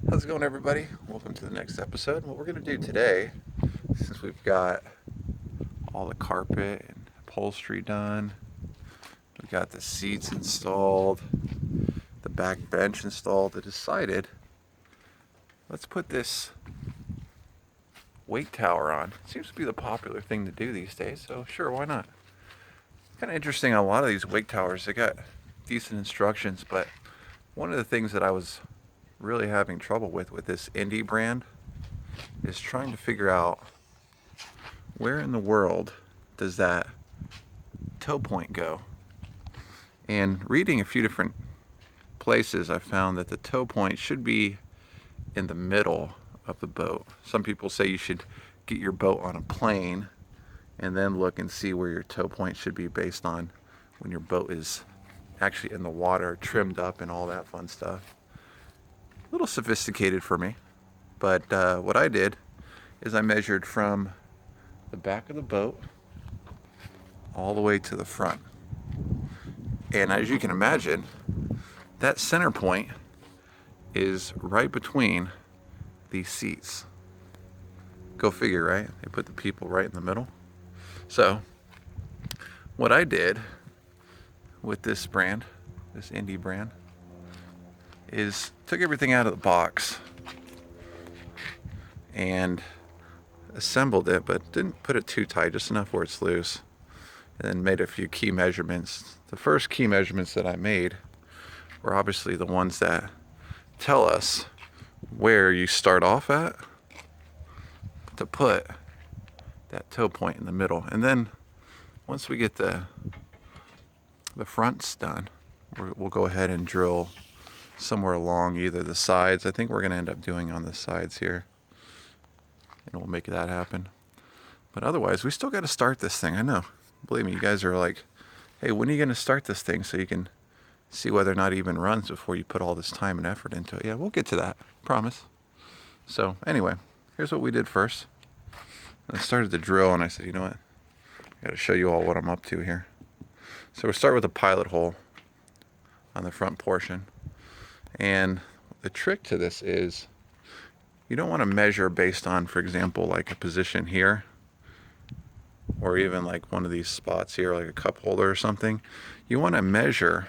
How's it going, everybody? Welcome to the next episode. What we're going to do today, since we've got all the carpet and upholstery done, we've got the seats installed, the back bench installed, I decided let's put this wake tower on. It seems to be the popular thing to do these days, so sure, why not? It's kind of interesting on a lot of these wake towers, they got decent instructions, but one of the things that I was really having trouble with this Indy brand is trying to figure out where in the world does that tow point go. And reading a few different places, I found that the tow point should be in the middle of the boat. Some people say you should get your boat on a plane and then look and see where your tow point should be based on when your boat is actually in the water, trimmed up and all that fun stuff. A little sophisticated for me, but what I did is I measured from the back of the boat all the way to the front. And as you can imagine, that center point is right between these seats. Go figure, right? They put the people right in the middle. So what I did with this brand, this Indy brand, is took everything out of the box and assembled it, but didn't put it too tight, just enough where it's loose, and then made a few key measurements. The first key measurements that I made were obviously the ones that tell us where you start off at to put that tow point in the middle. And then once we get the fronts done, we'll go ahead and drill somewhere along either the sides. I think we're going to end up doing on the sides here, and we'll make that happen. But otherwise, we still got to start this thing. I know. Believe me, you guys are like, hey, when are you going to start this thing so you can see whether or not it even runs before you put all this time and effort into it? Yeah, we'll get to that. Promise. So anyway, here's what we did first. I started to drill, and I said, you know what? I got to show you all what I'm up to here. So we'll start with a pilot hole on the front portion. And the trick to this is you don't want to measure based on, for example, like a position here, or even like one of these spots here, like a cup holder or something. You want to measure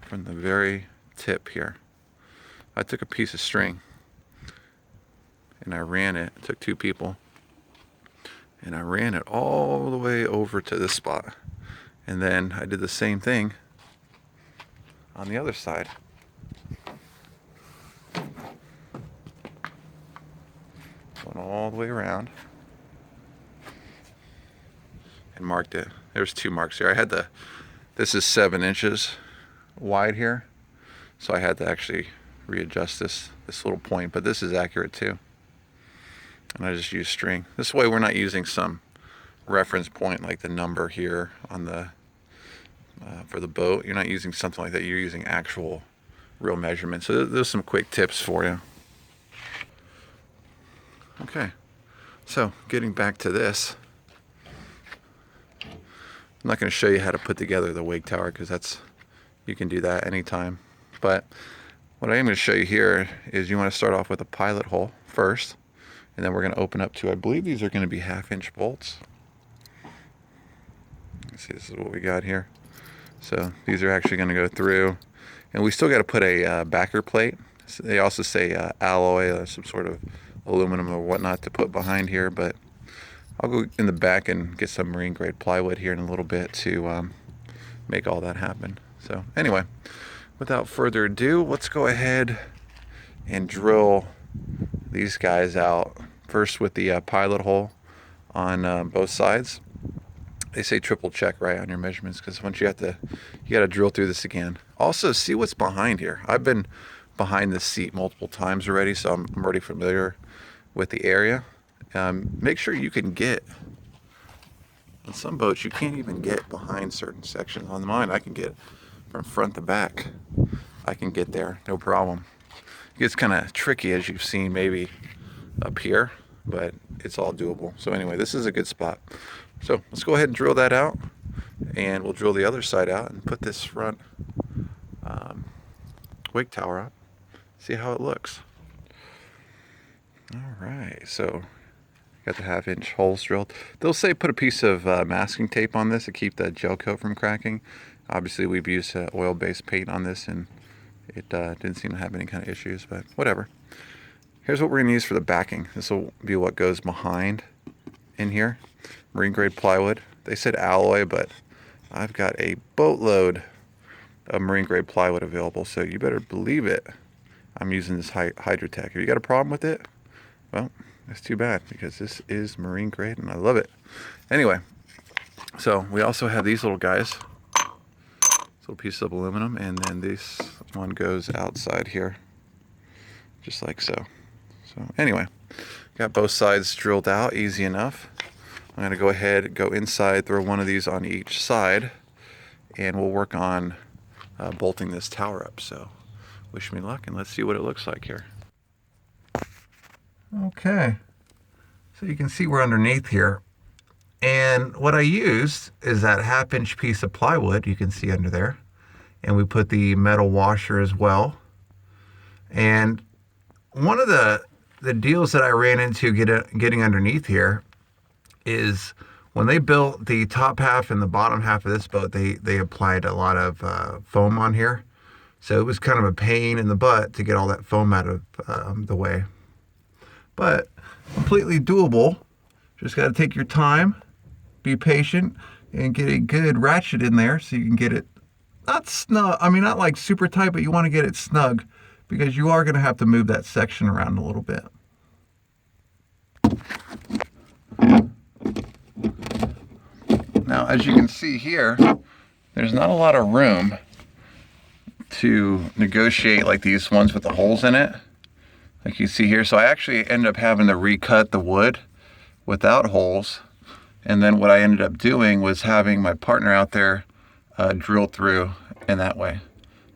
from the very tip here. I took a piece of string and I ran it. It took two people, and I ran it all the way over to this spot. And then I did the same thing on the other side. Went all the way around and marked it. There's two marks here. This is 7 inches wide here, so I had to actually readjust this little point, but this is accurate too. And I just use string. This way we're not using some reference point like the number here on the for the boat. You're not using something like that. You're using actual real measurements. So there's some quick tips for you. Okay, so getting back to this, I'm not going to show you how to put together the wake tower because you can do that anytime. But what I am going to show you here is you want to start off with a pilot hole first, and then we're going to open up to, I believe these are going to be 1/2-inch bolts. Let's see, this is what we got here. So these are actually going to go through, and we still got to put a backer plate. So they also say alloy or some sort of aluminum or whatnot to put behind here, but I'll go in the back and get some marine grade plywood here in a little bit to make all that happen. So anyway, without further ado, let's go ahead and drill these guys out. First with the pilot hole on both sides. They say triple check right on your measurements, because once you got to drill through this again. Also, see what's behind here. I've been behind this seat multiple times already, so I'm already familiar with the area. Make sure you can get, on some boats you can't even get behind certain sections. On mine I can get from front to back. I can get there, no problem. It gets kind of tricky, as you've seen maybe up here, but it's all doable. So anyway, this is a good spot. So let's go ahead and drill that out, and we'll drill the other side out and put this front Wake Tower up, see how it looks. All right, so got the 1/2-inch holes drilled. They'll say put a piece of masking tape on this to keep that gel coat from cracking. Obviously we've used oil-based paint on this and it didn't seem to have any kind of issues, but whatever. Here's what we're going to use for the backing. This will be what goes behind in here. Marine grade plywood. They said alloy, but I've got a boatload of marine grade plywood available, so you better believe it. I'm using this Hydrotech. If you got a problem with it, well, that's too bad, because this is marine grade and I love it. Anyway, so we also have these little guys. Little piece of aluminum, and then this one goes outside here, just like so. So anyway, got both sides drilled out, easy enough. I'm going to go ahead, go inside, throw one of these on each side, and we'll work on bolting this tower up. So wish me luck, and let's see what it looks like here. Okay, so you can see we're underneath here. And what I used is that 1/2-inch piece of plywood you can see under there. And we put the metal washer as well. And one of the deals that I ran into getting underneath here is when they built the top half and the bottom half of this boat, they applied a lot of foam on here. So it was kind of a pain in the butt to get all that foam out of the way. But completely doable. Just got to take your time. Be patient and get a good ratchet in there so you can get it not snug, I mean not like super tight, but you want to get it snug because you are going to have to move that section around a little bit. Now as you can see here, there's not a lot of room to negotiate like these ones with the holes in it, like you see here. So I actually ended up having to recut the wood without holes. And then what I ended up doing was having my partner out there drill through in that way.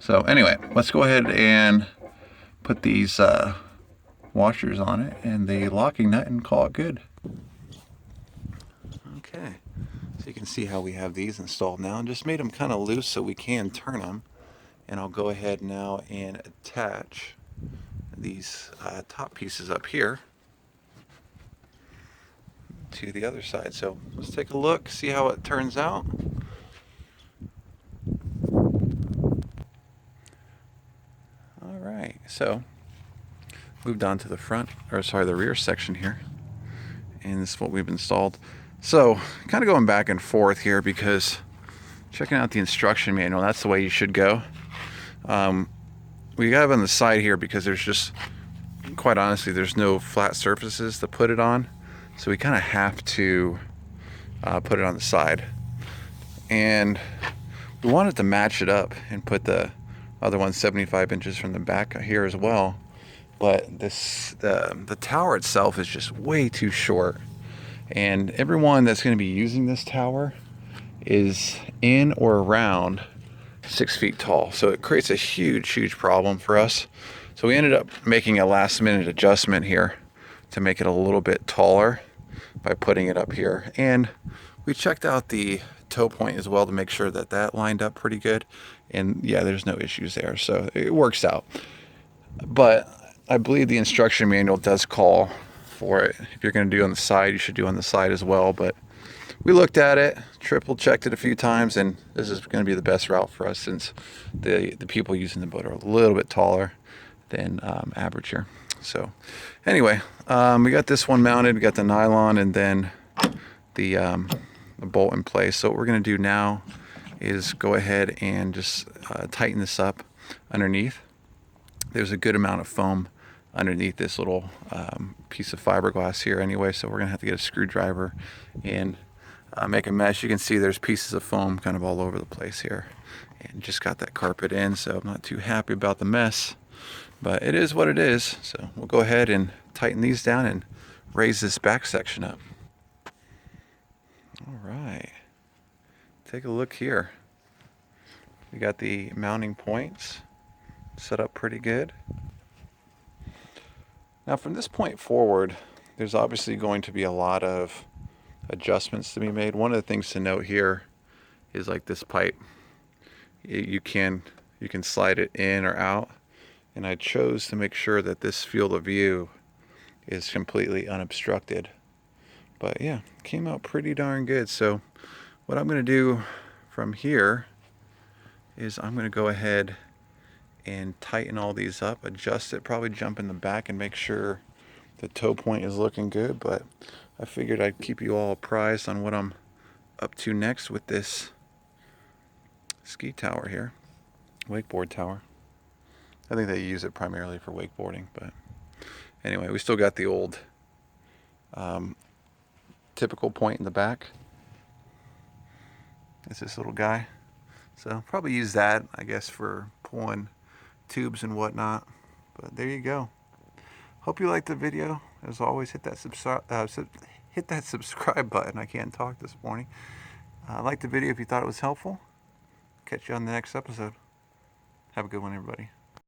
So anyway, let's go ahead and put these washers on it and the locking nut and call it good. Okay, so you can see how we have these installed now, and just made them kind of loose so we can turn them. And I'll go ahead now and attach these top pieces up here to the other side. So let's take a look, see how it turns out. All right, so moved on to the front, or sorry, the rear section here, and this is what we've installed. So kind of going back and forth here because checking out the instruction manual, that's the way you should go. We got it on the side here because there's just, quite honestly, there's no flat surfaces to put it on. So we kind of have to put it on the side. And we wanted to match it up and put the other one 75 inches from the back here as well. But the tower itself is just way too short. And everyone that's going to be using this tower is in or around 6 feet tall. So it creates a huge problem for us. So we ended up making a last minute adjustment here to make it a little bit taller by putting it up here. And we checked out the toe point as well to make sure that that lined up pretty good. And yeah, there's no issues there. So it works out. But I believe the instruction manual does call for it. If you're going to do on the side, you should do on the side as well. But we looked at it, triple checked it a few times, and this is going to be the best route for us since the people using the boat are a little bit taller than average here. So anyway, we got this one mounted, we got the nylon, and then the bolt in place. So what we're going to do now is go ahead and just tighten this up underneath. There's a good amount of foam underneath this little piece of fiberglass here anyway, so we're going to have to get a screwdriver and make a mesh. You can see there's pieces of foam kind of all over the place here, and just got that carpet in, so I'm not too happy about the mess, but it is what it is. So we'll go ahead and tighten these down and raise this back section up. All right, take a look here. We got the mounting points set up pretty good. Now from this point forward, there's obviously going to be a lot of adjustments to be made. One of the things to note here is like this pipe. You can slide it in or out. and I chose to make sure that this field of view is completely unobstructed. But yeah, came out pretty darn good. So what I'm going to do from here is I'm going to go ahead and tighten all these up, adjust it, probably jump in the back and make sure the toe point is looking good. But I figured I'd keep you all apprised on what I'm up to next with this ski tower here, wakeboard tower. I think they use it primarily for wakeboarding, but anyway, we still got the old typical point in the back. It's this little guy. So probably use that, I guess, for pulling tubes and whatnot. But there you go. Hope you liked the video. As always, hit that subscribe button. I can't talk this morning. Like the video if you thought it was helpful. Catch you on the next episode. Have a good one, everybody.